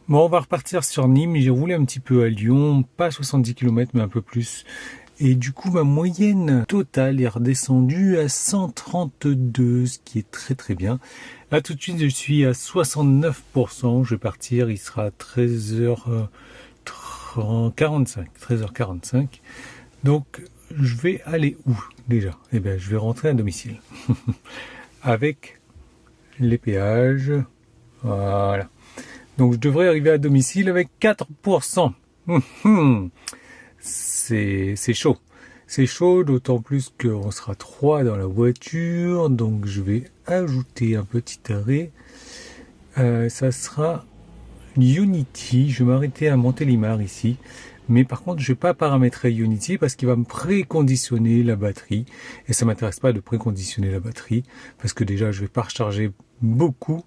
Bon, on va repartir sur Nîmes. J'ai roulé un petit peu à Lyon, pas 70 km, mais un peu plus. Et du coup, ma moyenne totale est redescendue à 132, ce qui est très très bien. Là, tout de suite, je suis à 69%. Je vais partir, il sera 13h45. 13h45. Donc, je vais aller où déjà? Eh bien, je vais rentrer à domicile. Avec les péages. Voilà. Donc je devrais arriver à domicile avec 4%. C'est chaud. C'est chaud, d'autant plus qu'on sera 3 dans la voiture. Donc je vais ajouter un petit arrêt. Ça sera Unity. Je vais m'arrêter à Montélimar ici. Mais par contre, je ne vais pas paramétrer Unity parce qu'il va me préconditionner la batterie. Et ça ne m'intéresse pas de préconditionner la batterie. Parce que déjà, je ne vais pas recharger beaucoup.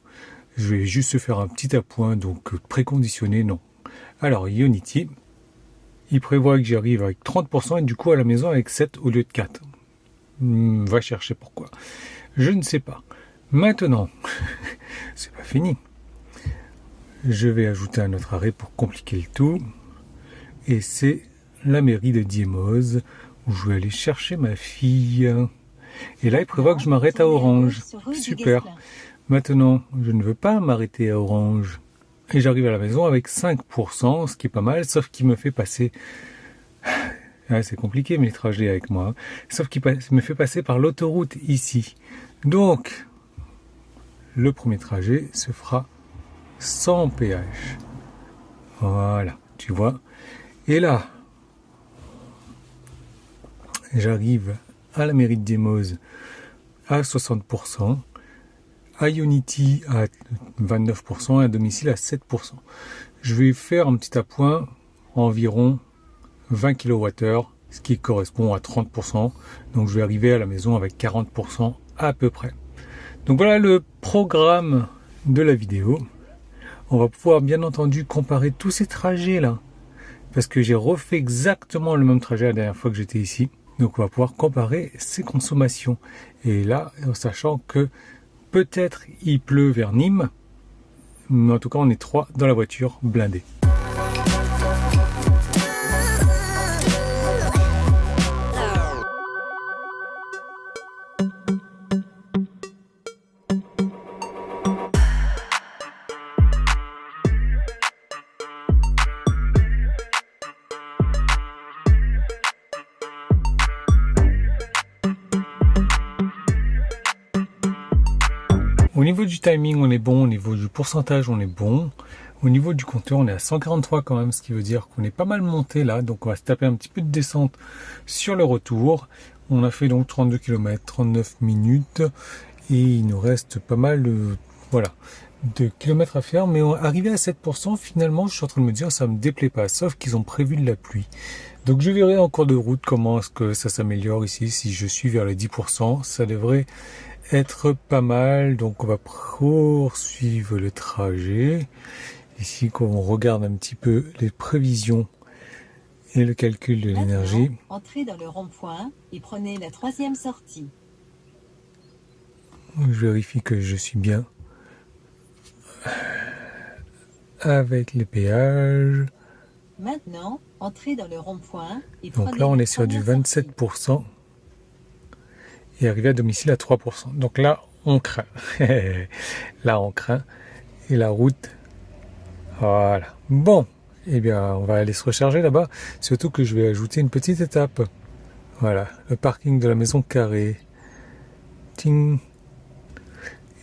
Je vais juste faire un petit appoint, donc préconditionné, non. Alors, Unity, il prévoit que j'arrive avec 30% et du coup à la maison avec 7 au lieu de 4. Va chercher pourquoi. Je ne sais pas. Maintenant, c'est pas fini. Je vais ajouter un autre arrêt pour compliquer le tout. Et c'est la mairie de Diemose, où je vais aller chercher ma fille. Et là, il prévoit que je m'arrête à Orange. Super. Maintenant, je ne veux pas m'arrêter à Orange. Et j'arrive à la maison avec 5%, ce qui est pas mal, sauf qu'il me fait passer... Ah, c'est compliqué mes trajets avec moi. Hein. Sauf qu'il me fait passer par l'autoroute ici. Donc, le premier trajet se fera sans péage. Voilà, tu vois. Et là, j'arrive à la mairie de Diemose à 60%. À Unity à 29% et à domicile à 7%. Je vais faire un petit appoint environ 20 kWh, ce qui correspond à 30%. Donc je vais arriver à la maison avec 40% à peu près. Donc voilà le programme de la vidéo. On va pouvoir bien entendu comparer tous ces trajets là. Parce que j'ai refait exactement le même trajet la dernière fois que j'étais ici. Donc on va pouvoir comparer ces consommations. Et là, en sachant que peut-être il pleut vers Nîmes, mais en tout cas on est 3 dans la voiture blindée. Au niveau du timing, on est bon. Au niveau du pourcentage, on est bon. Au niveau du compteur, on est à 143 quand même, ce qui veut dire qu'on est pas mal monté là. Donc on va se taper un petit peu de descente sur le retour. On a fait donc 32 km, 39 minutes. Et il nous reste pas mal de kilomètres à faire. Mais arrivé à 7%, finalement, je suis en train de me dire ça me déplaît pas. Sauf qu'ils ont prévu de la pluie. Donc je verrai en cours de route comment est-ce que ça s'améliore ici. Si je suis vers les 10%, ça devrait être pas mal. Donc on va poursuivre le trajet. Ici, quand on regarde un petit peu les prévisions et le calcul de l'énergie. Entrez dans le rond-point et prenez la 3e sortie. Je vérifie que je suis bien avec les péages. Maintenant, entrez dans le rond-point et donc prenez là, on la est sur du 27%. sortie. Et arrivé à domicile à 3%. Donc là, on craint. Là, on craint. Et la route, voilà. Bon, eh bien, on va aller se recharger là-bas. Surtout que je vais ajouter une petite étape. Voilà, le parking de la maison carrée. Ting.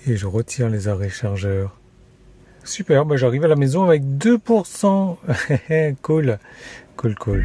Et je retire les arrêts chargeurs. Super, bah j'arrive à la maison avec 2%. Cool, cool, cool.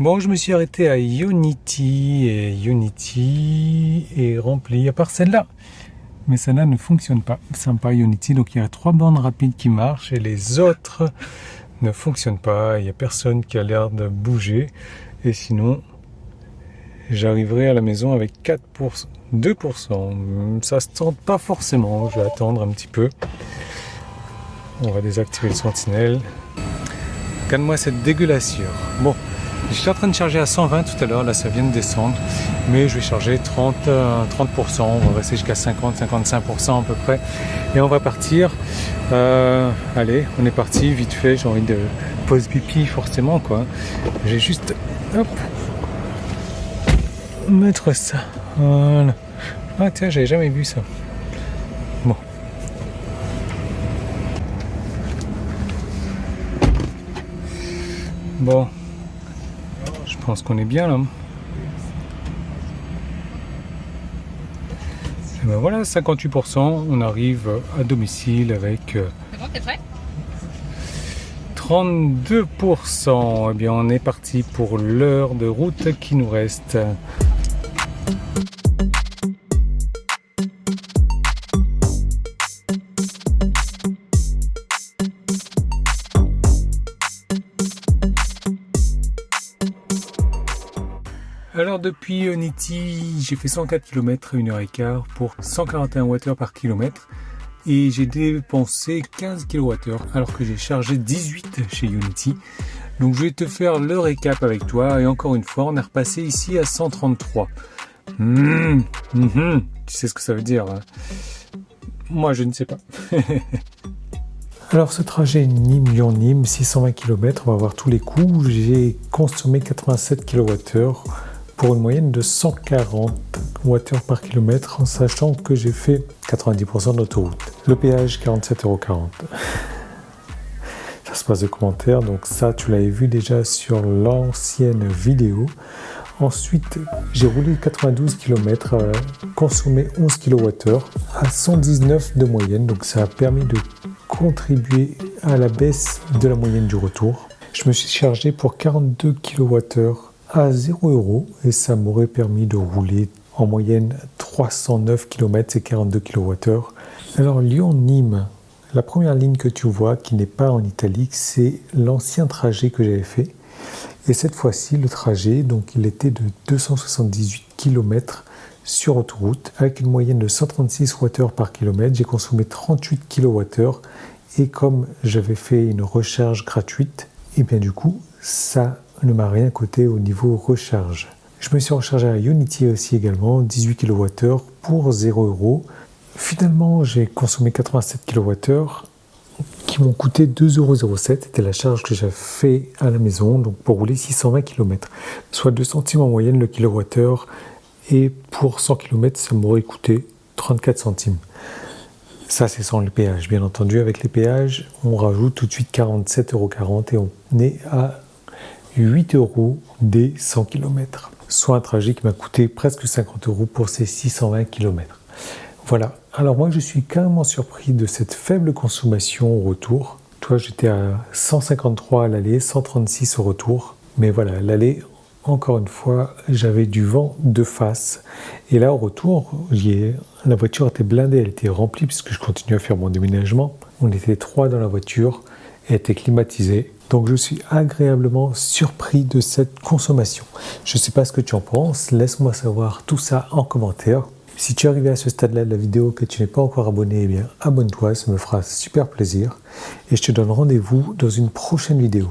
Bon, je me suis arrêté à Unity et Unity est rempli, à part celle-là. Mais celle-là ne fonctionne pas. Sympa Unity, donc il y a 3 bornes rapides qui marchent et les autres ne fonctionnent pas. Il n'y a personne qui a l'air de bouger. Et sinon, j'arriverai à la maison avec 4%, 2%. Ça se tente pas forcément. Je vais attendre un petit peu. On va désactiver le sentinelle. Regarde-moi cette dégueulassure. Bon, j'étais en train de charger à 120 tout à l'heure. Là, ça vient de descendre. Mais je vais charger 30%. On va rester jusqu'à 50-55% à peu près. Et on va partir. Allez, on est parti. Vite fait, j'ai envie de pause pipi forcément, quoi. J'ai juste... Hop, mettre ça. Voilà. Ah tiens, j'avais jamais vu ça. Bon. Bon. Je pense qu'on est bien là. Et ben voilà, 58%. On arrive à domicile avec... C'est bon, t'es prêt? 32%. Eh bien, on est parti pour l'heure de route qui nous reste. Alors depuis Unity, j'ai fait 104 km 1h15 pour 141 Wh par kilomètre et j'ai dépensé 15 kWh alors que j'ai chargé 18 chez Unity. Donc je vais te faire le récap avec toi et encore une fois on est repassé ici à 133. Tu sais ce que ça veut dire, hein? Moi je ne sais pas. Alors ce trajet Nîmes-Lyon-Nîmes, 620 km, on va voir tous les coûts. J'ai consommé 87 kWh pour une moyenne de 140 Wh par kilomètre, en sachant que j'ai fait 90% d'autoroute. Le péage, 47,40 €. Ça se passe de commentaires, donc ça tu l'avais vu déjà sur l'ancienne vidéo. Ensuite, j'ai roulé 92 km, consommé 11 kWh à 119 de moyenne, donc ça a permis de contribuer à la baisse de la moyenne du retour. Je me suis chargé pour 42 kWh à 0 € et ça m'aurait permis de rouler en moyenne 309 km et 42 kWh. Alors Lyon-Nîmes, la première ligne que tu vois qui n'est pas en italique, c'est l'ancien trajet que j'avais fait. Et cette fois-ci, le trajet, donc il était de 278 km sur autoroute avec une moyenne de 136 Wh par kilomètre. J'ai consommé 38 kWh et comme j'avais fait une recharge gratuite, et bien du coup, ça ne m'a rien coûté au niveau recharge. Je me suis rechargé à Unity aussi également, 18 kWh pour 0 €. Finalement, j'ai consommé 87 kWh qui m'ont coûté 2,07 €. C'était la charge que j'ai fait à la maison, donc pour rouler 620 km, soit 2 centimes en moyenne le kilowattheure. Et pour 100 km, ça m'aurait coûté 34 centimes. Ça, c'est sans les péages. Bien entendu, avec les péages, on rajoute tout de suite 47,40 € et on est à 8 € des 100 km. Soit un trajet qui m'a coûté presque 50 € pour ces 620 km. Voilà. Alors moi, je suis carrément surpris de cette faible consommation au retour. Toi, j'étais à 153 à l'aller, 136 au retour. Mais voilà, l'aller, encore une fois, j'avais du vent de face. Et là, au retour, la voiture était blindée, elle était remplie puisque je continuais à faire mon déménagement. On était 3 dans la voiture, elle était climatisée. Donc je suis agréablement surpris de cette consommation. Je ne sais pas ce que tu en penses, laisse-moi savoir tout ça en commentaire. Si tu es arrivé à ce stade-là de la vidéo que tu n'es pas encore abonné, eh bien abonne-toi, ça me fera super plaisir. Et je te donne rendez-vous dans une prochaine vidéo.